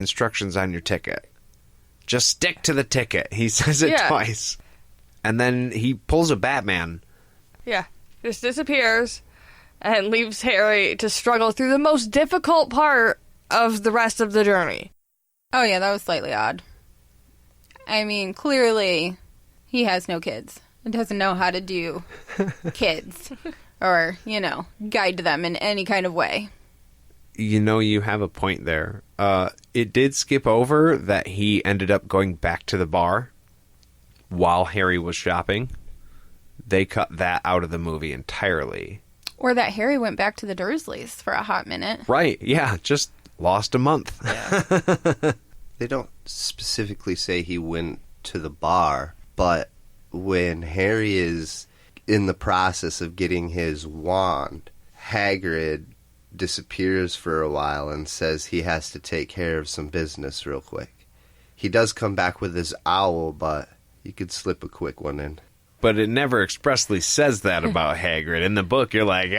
instructions on your ticket. Just stick to the ticket. He says it twice. And then he pulls a Batman. Yeah. Just disappears and leaves Harry to struggle through the most difficult part of the rest of the journey. Oh, yeah, that was slightly odd. I mean, clearly, he has no kids. He doesn't know how to do kids. Or, guide them in any kind of way. You have a point there. It did skip over that he ended up going back to the bar while Harry was shopping. They cut that out of the movie entirely. Or that Harry went back to the Dursleys for a hot minute. Right, yeah, just lost a month. Yeah. They don't specifically say he went to the bar, but when Harry is in the process of getting his wand, Hagrid disappears for a while and says he has to take care of some business real quick. He does come back with his owl, but you could slip a quick one in. But it never expressly says that about Hagrid. In the book, you're like,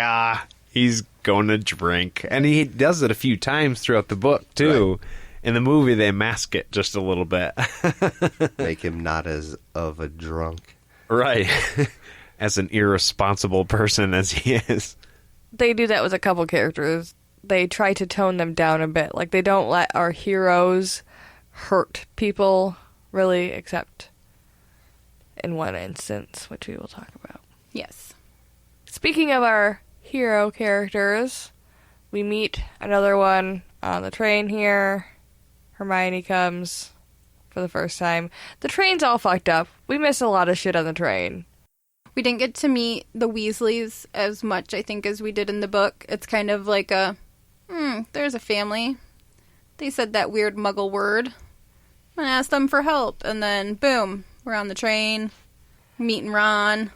he's going to drink. And he does it a few times throughout the book, too. Right. In the movie, they mask it just a little bit. Make him not as of a drunk. Right. As an irresponsible person as he is. They do that with a couple characters. They try to tone them down a bit. Like, they don't let our heroes hurt people, really, except in one instance, which we will talk about. Yes. Speaking of our hero characters, we meet another one on the train here. Hermione comes for the first time. The train's all fucked up. We miss a lot of shit on the train. We didn't get to meet the Weasleys as much, I think, as we did in the book. It's kind of like there's a family. They said that weird muggle word. I asked them for help, and then, boom, we're on the train, meeting Ron.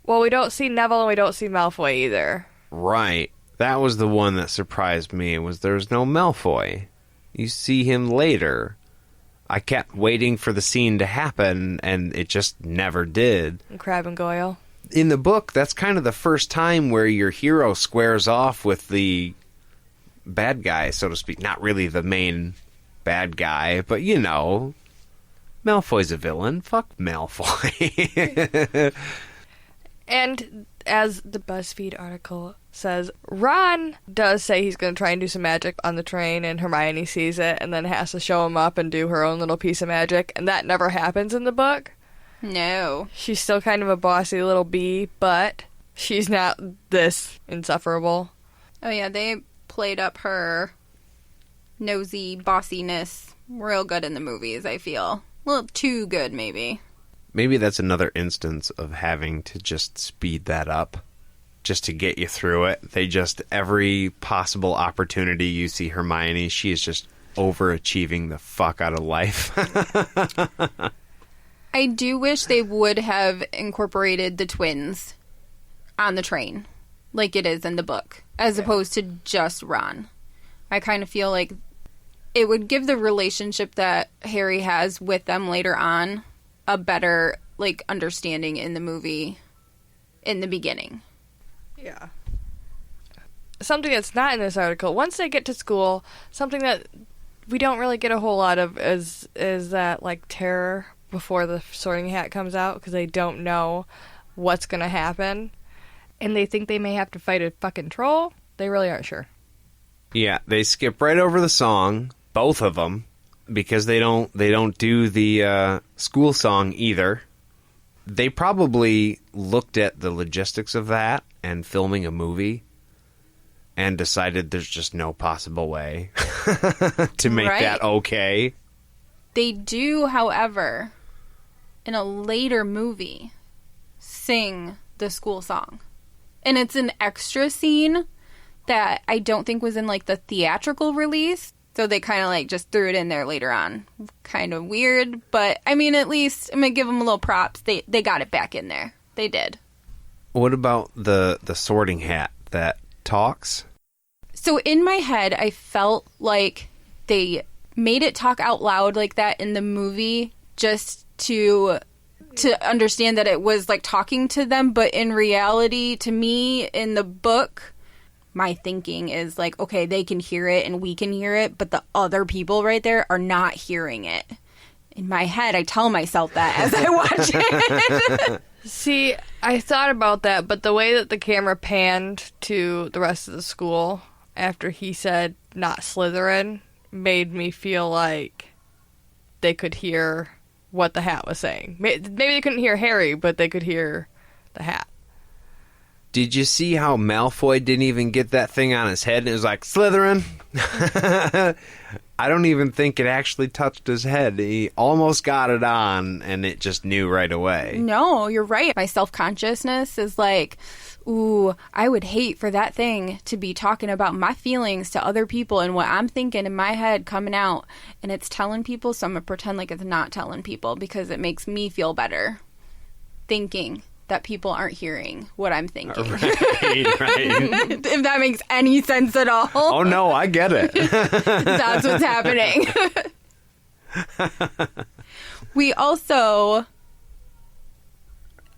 Well, we don't see Neville, and we don't see Malfoy either. Right. That was the one that surprised me, was there's no Malfoy. You see him later. I kept waiting for the scene to happen, and it just never did. And Crabbe and Goyle. In the book, that's kind of the first time where your hero squares off with the bad guy, so to speak. Not really the main bad guy, but Malfoy's a villain. Fuck Malfoy. And as the BuzzFeed article says, Ron does say he's going to try and do some magic on the train, and Hermione sees it and then has to show him up and do her own little piece of magic, and that never happens in the book. No. She's still kind of a bossy little bee, but she's not this insufferable. Oh yeah, they played up her nosy bossiness real good in the movies, I feel. A little too good, maybe. Maybe that's another instance of having to just speed that up just to get you through it. Every possible opportunity you see Hermione, she is just overachieving the fuck out of life. I do wish they would have incorporated the twins on the train, like it is in the book, as opposed to just Ron. I kind of feel like it would give the relationship that Harry has with them later on a better, understanding in the movie in the beginning. Yeah. Something that's not in this article, once they get to school, something that we don't really get a whole lot of is that, terror before the Sorting Hat comes out, because they don't know what's going to happen, and they think they may have to fight a fucking troll. They really aren't sure. Yeah, they skip right over the song, both of them, because they don't do the school song either. They probably looked at the logistics of that and filming a movie and decided there's just no possible way to make that okay. They do, however, in a later movie, sing the school song. And it's an extra scene that I don't think was in, the theatrical release. So they kind of, just threw it in there later on. Kind of weird, but, at least, I'm going to give them a little props. They got it back in there. They did. What about the Sorting Hat that talks? So in my head, I felt like they made it talk out loud like that in the movie just to understand that it was, talking to them. But in reality, to me, in the book, my thinking is like, okay, they can hear it and we can hear it, but the other people right there are not hearing it. In my head, I tell myself that as I watch it. See, I thought about that, but the way that the camera panned to the rest of the school after he said not Slytherin made me feel like they could hear what the hat was saying. Maybe they couldn't hear Harry, but they could hear the hat. Did you see how Malfoy didn't even get that thing on his head and it was like, Slytherin? I don't even think it actually touched his head. He almost got it on and it just knew right away. No, you're right. My self-consciousness is like, ooh, I would hate for that thing to be talking about my feelings to other people and what I'm thinking in my head coming out. And it's telling people, so I'm going to pretend like it's not telling people because it makes me feel better thinking that people aren't hearing what I'm thinking. Right. If that makes any sense at all. Oh, no, I get it. That's what's happening. We also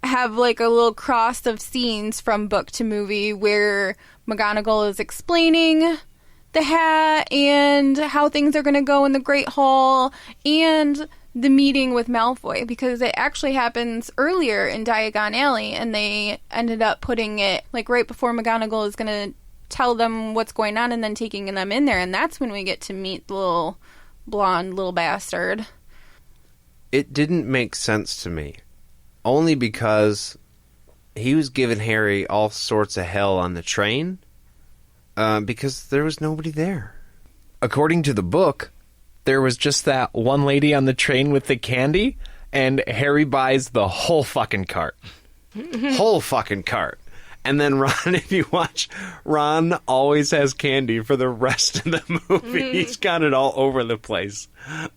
have like a little cross of scenes from book to movie where McGonagall is explaining the hat and how things are going to go in the Great Hall and the meeting with Malfoy, because it actually happens earlier in Diagon Alley and they ended up putting it like right before McGonagall is going to tell them what's going on and then taking them in there, and that's when we get to meet the little blonde little bastard. It didn't make sense to me. Only because he was giving Harry all sorts of hell on the train because there was nobody there. According to the book, there was just that one lady on the train with the candy, and Harry buys the whole fucking cart. Whole fucking cart. And then Ron, if you watch, Ron always has candy for the rest of the movie. He's got it all over the place.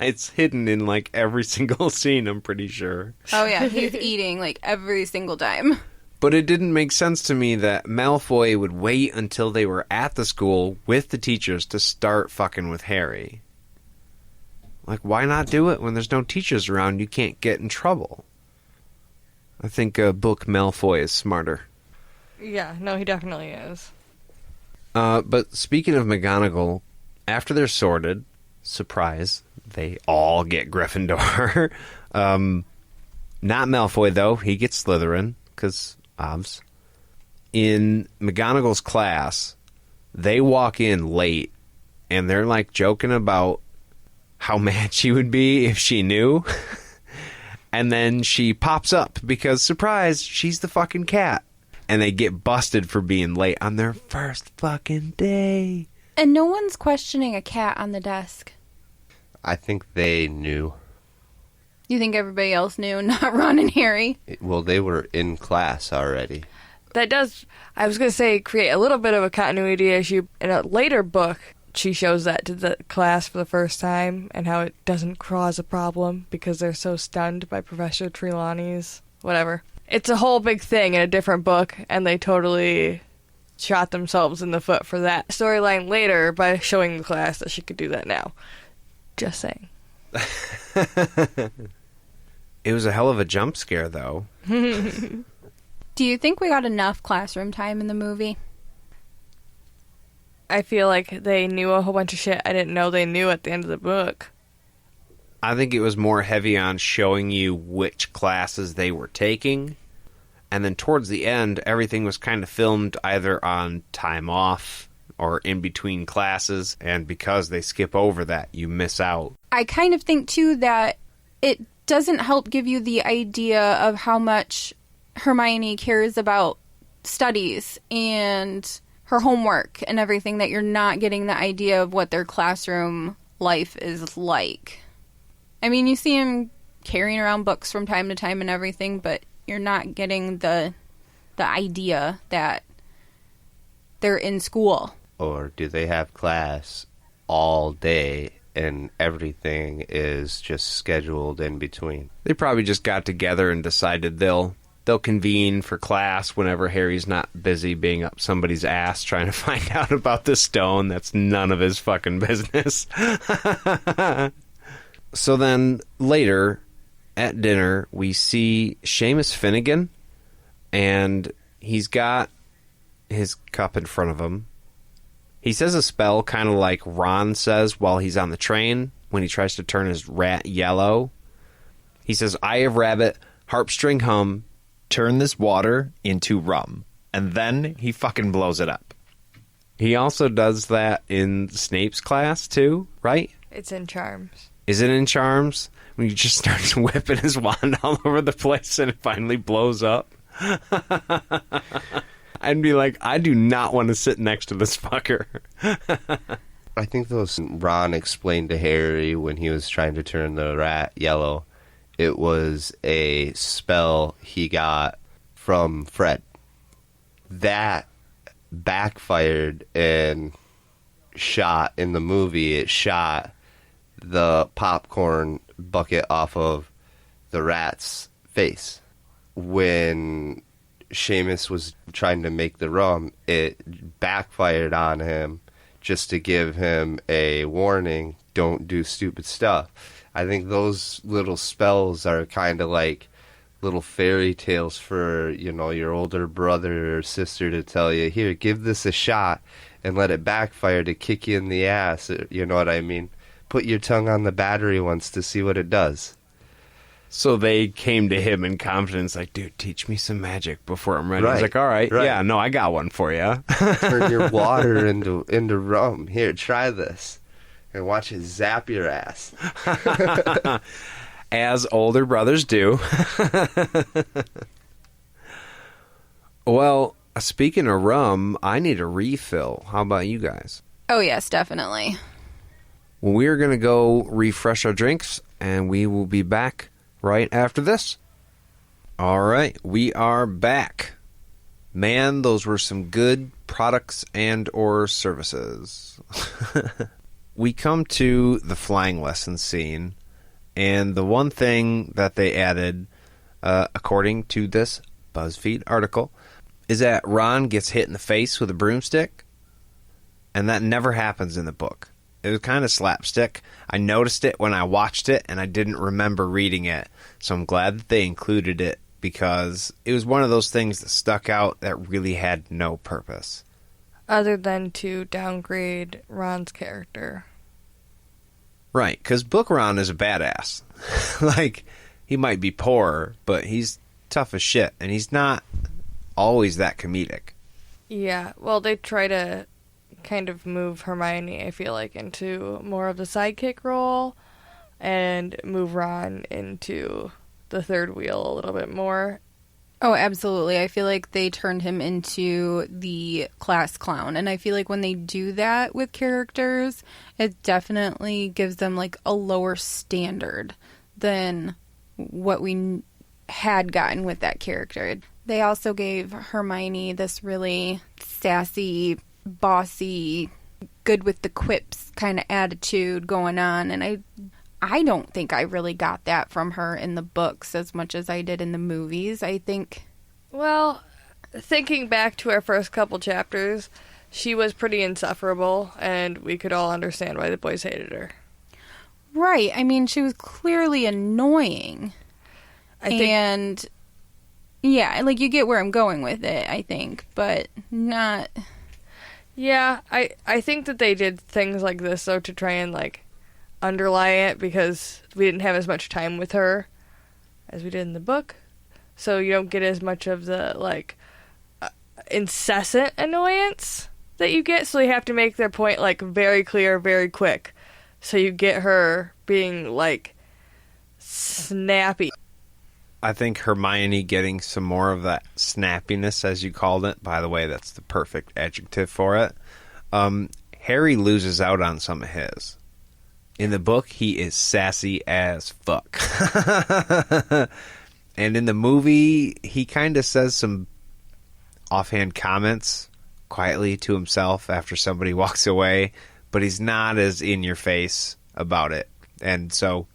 It's hidden in, like, every single scene, I'm pretty sure. Oh, yeah, he's eating, like, every single time. But it didn't make sense to me that Malfoy would wait until they were at the school with the teachers to start fucking with Harry. Like, why not do it when there's no teachers around? You can't get in trouble. I think book Malfoy is smarter. Yeah, no, he definitely is. But speaking of McGonagall, after they're sorted, surprise, they all get Gryffindor. Not Malfoy, though. He gets Slytherin, because obvs. In McGonagall's class, they walk in late, and they're, like, joking about how mad she would be if she knew. And then she pops up because, surprise, she's the fucking cat. And they get busted for being late on their first fucking day. And no one's questioning a cat on the desk. I think they knew. You think everybody else knew, not Ron and Harry? Well, they were in class already. That does, I was going to say, create a little bit of a continuity issue. In a later book, she shows that to the class for the first time and how it doesn't cause a problem because they're so stunned by Professor Trelawney's whatever. It's a whole big thing in a different book, and they totally shot themselves in the foot for that storyline later by showing the class that she could do that now. Just saying. It was a hell of a jump scare, though. Do you think we got enough classroom time in the movie? I feel like they knew a whole bunch of shit I didn't know they knew at the end of the book. I think it was more heavy on showing you which classes they were taking. And then towards the end, everything was kind of filmed either on time off or in between classes. And because they skip over that, you miss out. I kind of think, too, that it doesn't help give you the idea of how much Hermione cares about studies and her homework and everything, that you're not getting the idea of what their classroom life is like. I mean, you see him carrying around books from time to time and everything, but you're not getting the idea that they're in school. Or do they have class all day and everything is just scheduled in between? They probably just got together and decided they'll convene for class whenever Harry's not busy being up somebody's ass trying to find out about the stone. That's none of his fucking business. So then later at dinner, we see Seamus Finnegan, and he's got his cup in front of him, He says a spell kind of like Ron says while he's on the train when he tries to turn his rat yellow. He says, "Eye of rabbit, harpstring hum, Turn this water into rum." And then he fucking blows it up. He also does that in Snape's class, too, right? It's in Charms. Is it in Charms? When he just starts whipping his wand all over the place and it finally blows up? I'd be like, I do not want to sit next to this fucker. I think those Ron explained to Harry when he was trying to turn the rat yellow. It was a spell he got from Fred. That backfired and shot in the movie. It shot the popcorn bucket off of the rat's face. When Seamus was trying to make the rum, it backfired on him just to give him a warning, don't do stupid stuff. I think those little spells are kind of like little fairy tales for, you know, your older brother or sister to tell you, here, give this a shot and let it backfire to kick you in the ass. You know what I mean? Put your tongue on the battery once to see what it does. So they came to him in confidence, like, dude, teach me some magic before I'm ready. Right, He's like, all right, right. yeah, no, I got one for you. Turn your water into rum. Here, try this. And watch it zap your ass. As older brothers do. Well, speaking of rum, I need a refill. How about you guys? Oh, yes, definitely. Well, we're going to go refresh our drinks, and we will be back right after this. All right, we are back. Man, those were some good products and or services. We come to the flying lesson scene, and the one thing that they added, according to this BuzzFeed article, is that Ron gets hit in the face with a broomstick, and that never happens in the book. It was kind of slapstick. I noticed it when I watched it, and I didn't remember reading it, so I'm glad that they included it, because it was one of those things that stuck out that really had no purpose. Other than to downgrade Ron's character. Right, because Book Ron is a badass. Like, he might be poor, but he's tough as shit, and he's not always that comedic. Yeah, well, they try to kind of move Hermione, I feel like, into more of the sidekick role, and move Ron into the third wheel a little bit more. Oh, absolutely. I feel like they turned him into the class clown. And I feel like when they do that with characters, it definitely gives them like a lower standard than what we had gotten with that character. They also gave Hermione this really sassy, bossy, good with the quips kind of attitude going on. And I don't think I really got that from her in the books as much as I did in the movies. I think... Well, thinking back to our first couple chapters, she was pretty insufferable, and we could all understand why the boys hated her. Right. I mean, she was clearly annoying. And, yeah, like, you get where I'm going with it, I think, but not... Yeah, I think that they did things like this, though, to try and, like, underlie it, because we didn't have as much time with her as we did in the book, so you don't get as much of the like incessant annoyance that you get, so you have to make their point like very clear very quick, so you get her being like snappy. I think Hermione getting some more of that snappiness, as you called it, by the way, that's the perfect adjective for it. Harry loses out on some of his. In the book, he is sassy as fuck. And in the movie, he kind of says some offhand comments quietly to himself after somebody walks away, but he's not as in your face about it. And so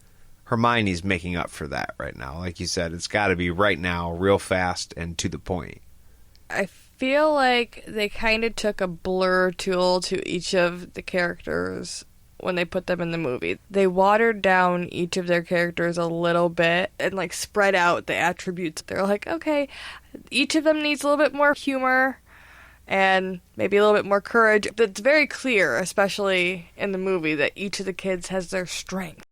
Hermione's making up for that right now. Like you said, it's got to be right now, real fast, and to the point. I feel like they kind of took a blur tool to each of the characters when they put them in the movie. They watered down each of their characters a little bit and like spread out the attributes. They're like, okay, each of them needs a little bit more humor and maybe a little bit more courage. It's very clear, especially in the movie, that each of the kids has their strength.